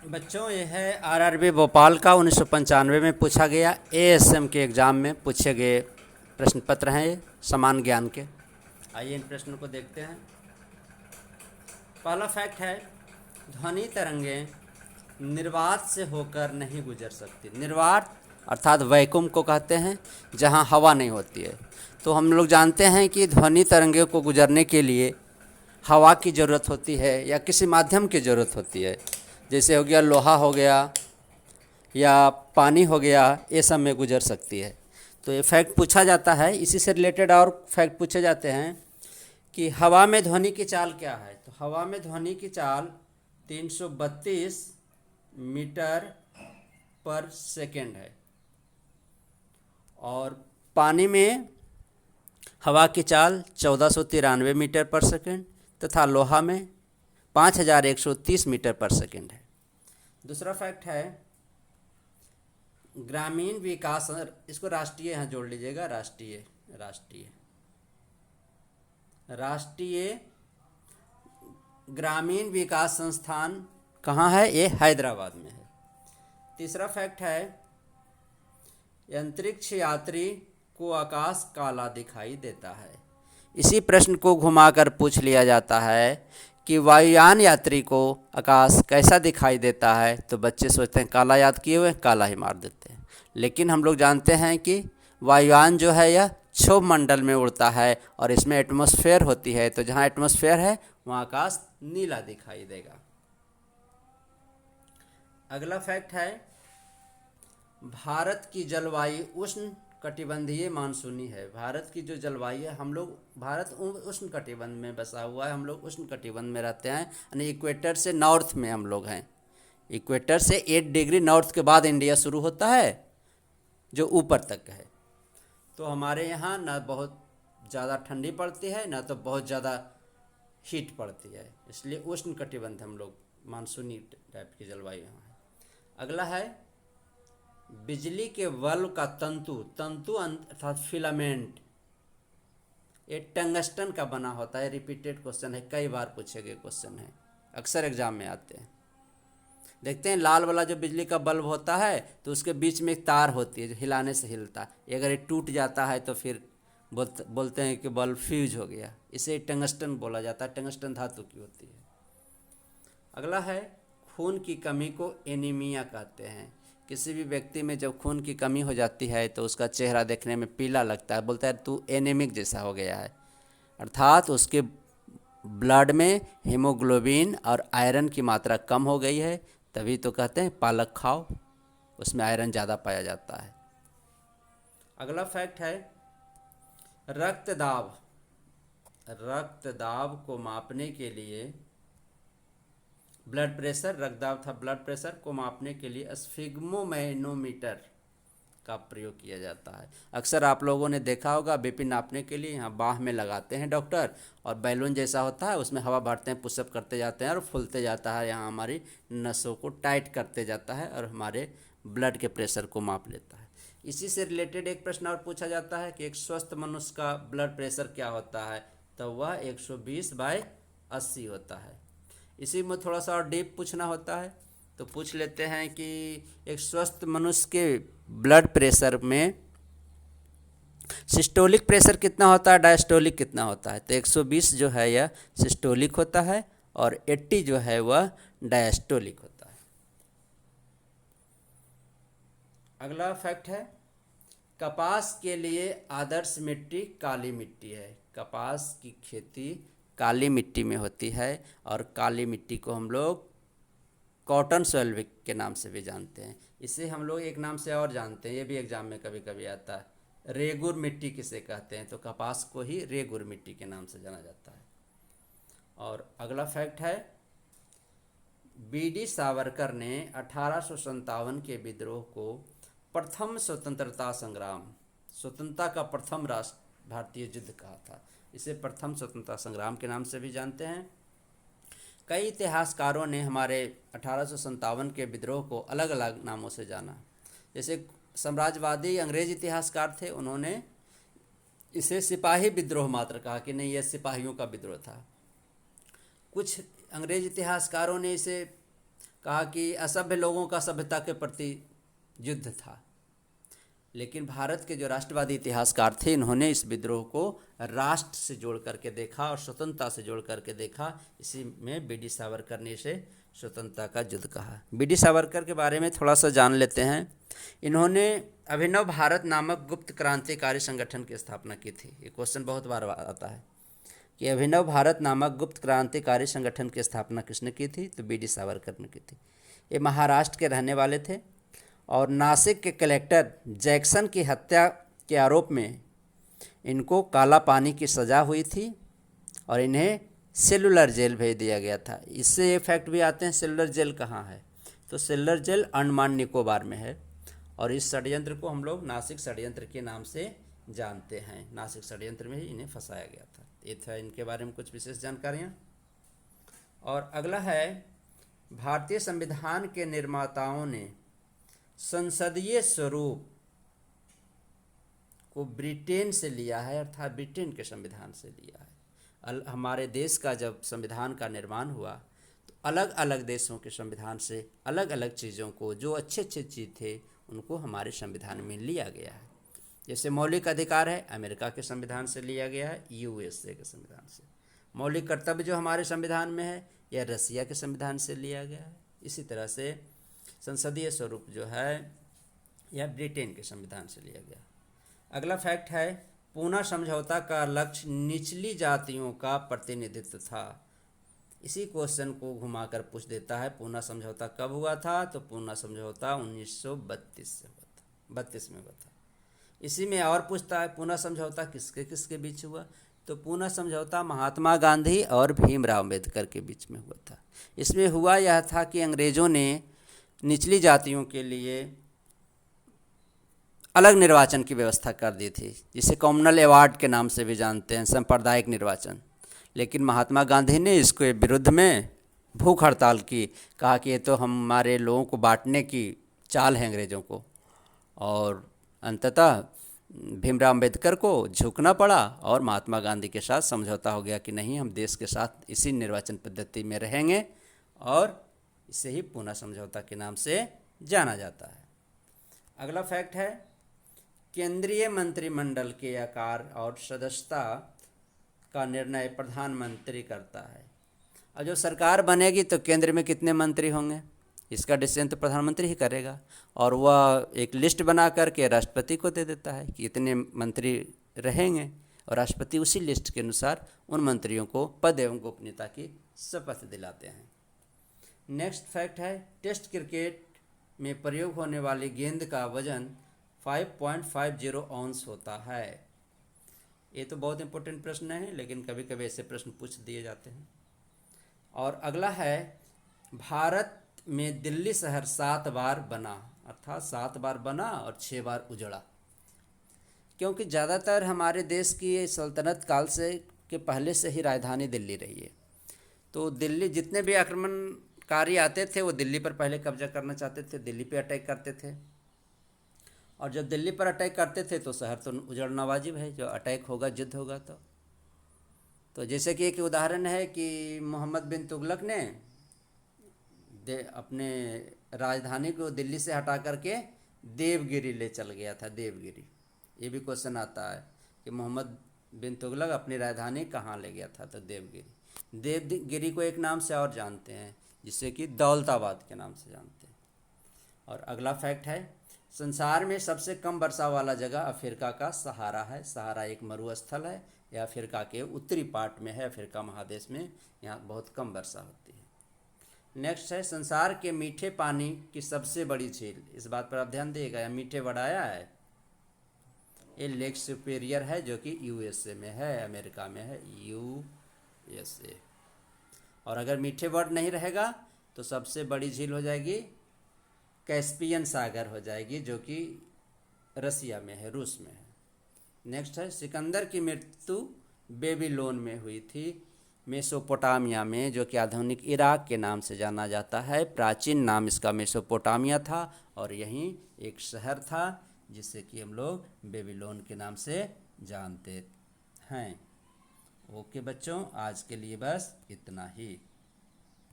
बच्चों, ये है आरआरबी भोपाल का 1995 में पूछा गया एएसएम के एग्ज़ाम में पूछे गए प्रश्न पत्र हैं ये समान ज्ञान के। आइए इन प्रश्नों को देखते हैं। पहला फैक्ट है, ध्वनि तरंगें निर्वात से होकर नहीं गुजर सकती। निर्वात अर्थात वैक्यूम को कहते हैं, जहाँ हवा नहीं होती है। तो हम लोग जानते हैं कि ध्वनि तरंगों को गुजरने के लिए हवा की ज़रूरत होती है या किसी माध्यम की ज़रूरत होती है। जैसे हो गया लोहा हो गया या पानी हो गया, ये सब में गुजर सकती है। तो ये फैक्ट पूछा जाता है। इसी से रिलेटेड और फैक्ट पूछे जाते हैं कि हवा में ध्वनि की चाल क्या है। तो हवा में ध्वनि की चाल 332 मीटर पर सेकेंड है और पानी में हवा की चाल 1493 मीटर पर सेकेंड तथा लोहा में 5130 मीटर पर सेकेंड है। दूसरा फैक्ट है, ग्रामीण विकास, इसको राष्ट्रीय यहाँ जोड़ लीजिएगा, राष्ट्रीय राष्ट्रीय राष्ट्रीय ग्रामीण विकास संस्थान कहाँ है? ये हैदराबाद में है। तीसरा फैक्ट है, अंतरिक्ष यात्री को आकाश काला दिखाई देता है। इसी प्रश्न को घुमाकर पूछ लिया जाता है कि वायुयान यात्री को आकाश कैसा दिखाई देता है। तो बच्चे सोचते हैं काला याद किए हुए, काला ही मार देते हैं। लेकिन हम लोग जानते हैं कि वायुयान जो है यह क्षोभ मंडल में उड़ता है और इसमें एटमॉस्फेयर होती है। तो जहाँ एटमॉस्फेयर है वहाँ आकाश नीला दिखाई देगा। अगला फैक्ट है, भारत की जलवायु उष्ण कटिबंधीय मानसूनी है। भारत की जो जलवायु है, हम लोग भारत उष्ण कटिबंध में बसा हुआ है। हम लोग उष्ण कटिबंध में रहते हैं, यानी इक्वेटर से नॉर्थ में हम लोग हैं। इक्वेटर से 8 डिग्री नॉर्थ के बाद इंडिया शुरू होता है, जो ऊपर तक है। तो हमारे यहाँ ना बहुत ज़्यादा ठंडी पड़ती है, ना तो बहुत ज़्यादा हीट पड़ती है, इसलिए उष्ण कटिबंध हम लोग मानसूनी टाइप की जलवायु यहाँ है। अगला है, बिजली के बल्ब का तंतु अर्थात फिलामेंट ये टंगस्टन का बना होता है। रिपीटेड क्वेश्चन है, कई बार पूछे गए क्वेश्चन है, अक्सर एग्जाम में आते हैं। देखते हैं लाल वाला जो बिजली का बल्ब होता है तो उसके बीच में एक तार होती है जो हिलाने से हिलता है। अगर ये टूट जाता है तो फिर बोलते हैं कि बल्ब फ्यूज हो गया। इसे टंगस्टन बोला जाता है, टंगस्टन धातु की होती है। अगला है, खून की कमी को एनीमिया कहते हैं। किसी भी व्यक्ति में जब खून की कमी हो जाती है तो उसका चेहरा देखने में पीला लगता है, बोलता है तू एनीमिक जैसा हो गया है। अर्थात उसके ब्लड में हीमोग्लोबिन और आयरन की मात्रा कम हो गई है, तभी तो कहते हैं पालक खाओ, उसमें आयरन ज़्यादा पाया जाता है। अगला फैक्ट है, रक्तदाब को मापने के लिए ब्लड प्रेशर, रक्तदाब था ब्लड प्रेशर को मापने के लिए स्फिग्मोमैनोमीटर का प्रयोग किया जाता है। अक्सर आप लोगों ने देखा होगा बीपी नापने के लिए यहाँ बाह में लगाते हैं डॉक्टर, और बैलून जैसा होता है उसमें हवा भरते हैं, पुशअप करते जाते हैं और फूलते जाता है। यहाँ हमारी नसों को टाइट करते जाता है और हमारे ब्लड के प्रेशर को माप लेता है। इसी से रिलेटेड एक प्रश्न और पूछा जाता है कि एक स्वस्थ मनुष्य का ब्लड प्रेशर क्या होता है। तो वह 120/80 होता है। इसी में थोड़ा सा और डीप पूछना होता है तो पूछ लेते हैं कि एक स्वस्थ मनुष्य के ब्लड प्रेशर में सिस्टोलिक प्रेशर कितना होता है, डायस्टोलिक कितना होता है। तो 120 जो है यह सिस्टोलिक होता है और 80 जो है वह डायस्टोलिक होता है। अगला फैक्ट है, कपास के लिए आदर्श मिट्टी काली मिट्टी है। कपास की खेती काली मिट्टी में होती है और काली मिट्टी को हम लोग कॉटन सॉइल के नाम से भी जानते हैं। इसे हम लोग एक नाम से और जानते हैं, ये भी एग्जाम में कभी कभी आता है, रेगुर मिट्टी किसे कहते हैं। तो कपास को ही रेगुर मिट्टी के नाम से जाना जाता है। और अगला फैक्ट है, बीडी सावरकर ने 1857 के विद्रोह को प्रथम स्वतंत्रता का प्रथम राष्ट्र भारतीय युद्ध कहा था। इसे प्रथम स्वतंत्रता संग्राम के नाम से भी जानते हैं। कई इतिहासकारों ने हमारे 1857 के विद्रोह को अलग अलग नामों से जाना। जैसे साम्राज्यवादी अंग्रेज इतिहासकार थे, उन्होंने इसे सिपाही विद्रोह मात्र कहा कि नहीं, यह सिपाहियों का विद्रोह था। कुछ अंग्रेज इतिहासकारों ने इसे कहा कि असभ्य लोगों का सभ्यता के प्रति युद्ध था। लेकिन भारत के जो राष्ट्रवादी इतिहासकार थे, इन्होंने इस विद्रोह को राष्ट्र से जोड़ करके देखा और स्वतंत्रता से जोड़ करके देखा। इसी में बी डी सावरकर ने इसे स्वतंत्रता का युद्ध कहा। बी डी सावरकर के बारे में थोड़ा सा जान लेते हैं। इन्होंने अभिनव भारत नामक गुप्त क्रांतिकारी संगठन की स्थापना की थी। ये क्वेश्चन बहुत बार आता है कि अभिनव भारत नामक गुप्त क्रांतिकारी संगठन की स्थापना किसने की थी, तो बी डी सावरकर ने की थी। ये महाराष्ट्र के रहने वाले थे और नासिक के कलेक्टर जैक्सन की हत्या के आरोप में इनको काला पानी की सज़ा हुई थी और इन्हें सेलुलर जेल भेज दिया गया था। इससे ये फैक्ट भी आते हैं, सेलुलर जेल कहाँ है, तो सेलुलर जेल अंडमान निकोबार में है। और इस षड्यंत्र को हम लोग नासिक षड्यंत्र के नाम से जानते हैं। नासिक षड्यंत्र में ही इन्हें फंसाया गया था। ये था इनके बारे में कुछ विशेष जानकारियाँ। और अगला है, भारतीय संविधान के निर्माताओं ने संसदीय स्वरूप को ब्रिटेन से लिया है, अर्थात ब्रिटेन के संविधान से लिया है। हमारे देश का जब संविधान का निर्माण हुआ तो अलग अलग देशों के संविधान से अलग अलग चीज़ों को, जो अच्छे अच्छे चीज़ थे, उनको हमारे संविधान में लिया गया है। जैसे मौलिक अधिकार है, अमेरिका के संविधान से लिया गया है, यूएसए के संविधान से। मौलिक कर्तव्य जो हमारे संविधान में है, यह रसिया के संविधान से लिया गया है। इसी तरह से संसदीय स्वरूप जो है, यह ब्रिटेन के संविधान से लिया गया। अगला फैक्ट है, पूना समझौता का लक्ष्य निचली जातियों का प्रतिनिधित्व था। इसी क्वेश्चन को घुमाकर पूछ देता है, पूना समझौता कब हुआ था, तो पूना समझौता 1932 में हुआ था। इसी में और पूछता है, पूना समझौता किसके किसके बीच हुआ, तो पूना समझौता महात्मा गांधी और भीमराव अम्बेडकर के बीच में हुआ था। इसमें हुआ यह था कि अंग्रेज़ों ने निचली जातियों के लिए अलग निर्वाचन की व्यवस्था कर दी थी, जिसे कॉमनल अवार्ड के नाम से भी जानते हैं, सांप्रदायिक निर्वाचन। लेकिन महात्मा गांधी ने इसके विरुद्ध में भूख हड़ताल की, कहा कि ये तो हमारे लोगों को बांटने की चाल है अंग्रेज़ों को। और अंततः भीमराव अम्बेडकर को झुकना पड़ा और महात्मा गांधी के साथ समझौता हो गया कि नहीं, हम देश के साथ इसी निर्वाचन पद्धति में रहेंगे, और इसे ही पूना समझौता के नाम से जाना जाता है। अगला फैक्ट है, केंद्रीय मंत्रिमंडल के आकार और सदस्यता का निर्णय प्रधानमंत्री करता है। और जो सरकार बनेगी तो केंद्र में कितने मंत्री होंगे, इसका डिसीजन तो प्रधानमंत्री ही करेगा, और वह एक लिस्ट बना करके राष्ट्रपति को दे देता है कि इतने मंत्री रहेंगे, और राष्ट्रपति उसी लिस्ट के अनुसार उन मंत्रियों को पद एवं गोपनीयता की शपथ दिलाते हैं। नेक्स्ट फैक्ट है, टेस्ट क्रिकेट में प्रयोग होने वाली गेंद का वजन 5.50 औंस होता है। ये तो बहुत इंपॉर्टेंट प्रश्न है, लेकिन कभी कभी ऐसे प्रश्न पूछ दिए जाते हैं। और अगला है, भारत में दिल्ली शहर 7 बार बना, अर्थात 7 बार बना और 6 बार उजड़ा। क्योंकि ज़्यादातर हमारे देश की सल्तनत काल से के पहले से ही राजधानी दिल्ली रही है, तो दिल्ली जितने भी आक्रमणकारी आते थे वो दिल्ली पर पहले कब्जा करना चाहते थे, दिल्ली पे अटैक करते थे। और जब दिल्ली पर अटैक करते थे तो शहर तो उजड़ना वाजिब है, जो अटैक होगा, युद्ध होगा। तो जैसे कि एक उदाहरण है कि मोहम्मद बिन तुगलक ने अपने राजधानी को दिल्ली से हटा करके देवगिरी ले चल गया था, देवगिरी। ये भी क्वेश्चन आता है कि मोहम्मद बिन तुगलक अपनी राजधानी कहाँ ले गया था, तो देवगिरी। देवगिरी को एक नाम से और जानते हैं, जिसे कि दौलताबाद के नाम से जानते हैं। और अगला फैक्ट है, संसार में सबसे कम वर्षा वाला जगह अफ्रीका का सहारा है। सहारा एक मरुस्थल है, यह अफ्रीका के उत्तरी पार्ट में है, अफ्रीका महादेश में। यहाँ बहुत कम वर्षा होती है। नेक्स्ट है, संसार के मीठे पानी की सबसे बड़ी झील। इस बात पर आप ध्यान दिएगा, यह मीठे वर्ड आया है, ये लेक सुपेरियर है, जो कि यूएसए में है, अमेरिका में है, यूएसए। और अगर मीठे वर्ड नहीं रहेगा तो सबसे बड़ी झील हो जाएगी कैस्पियन सागर हो जाएगी, जो कि रसिया में है, रूस में है। नेक्स्ट है, सिकंदर की मृत्यु बेबीलोन में हुई थी, मेसोपोटामिया में, जो कि आधुनिक इराक के नाम से जाना जाता है। प्राचीन नाम इसका मेसोपोटामिया था, और यहीं एक शहर था जिसे कि हम लोग बेबीलोन के नाम से जानते हैं। ओके बच्चों, आज के लिए बस इतना ही।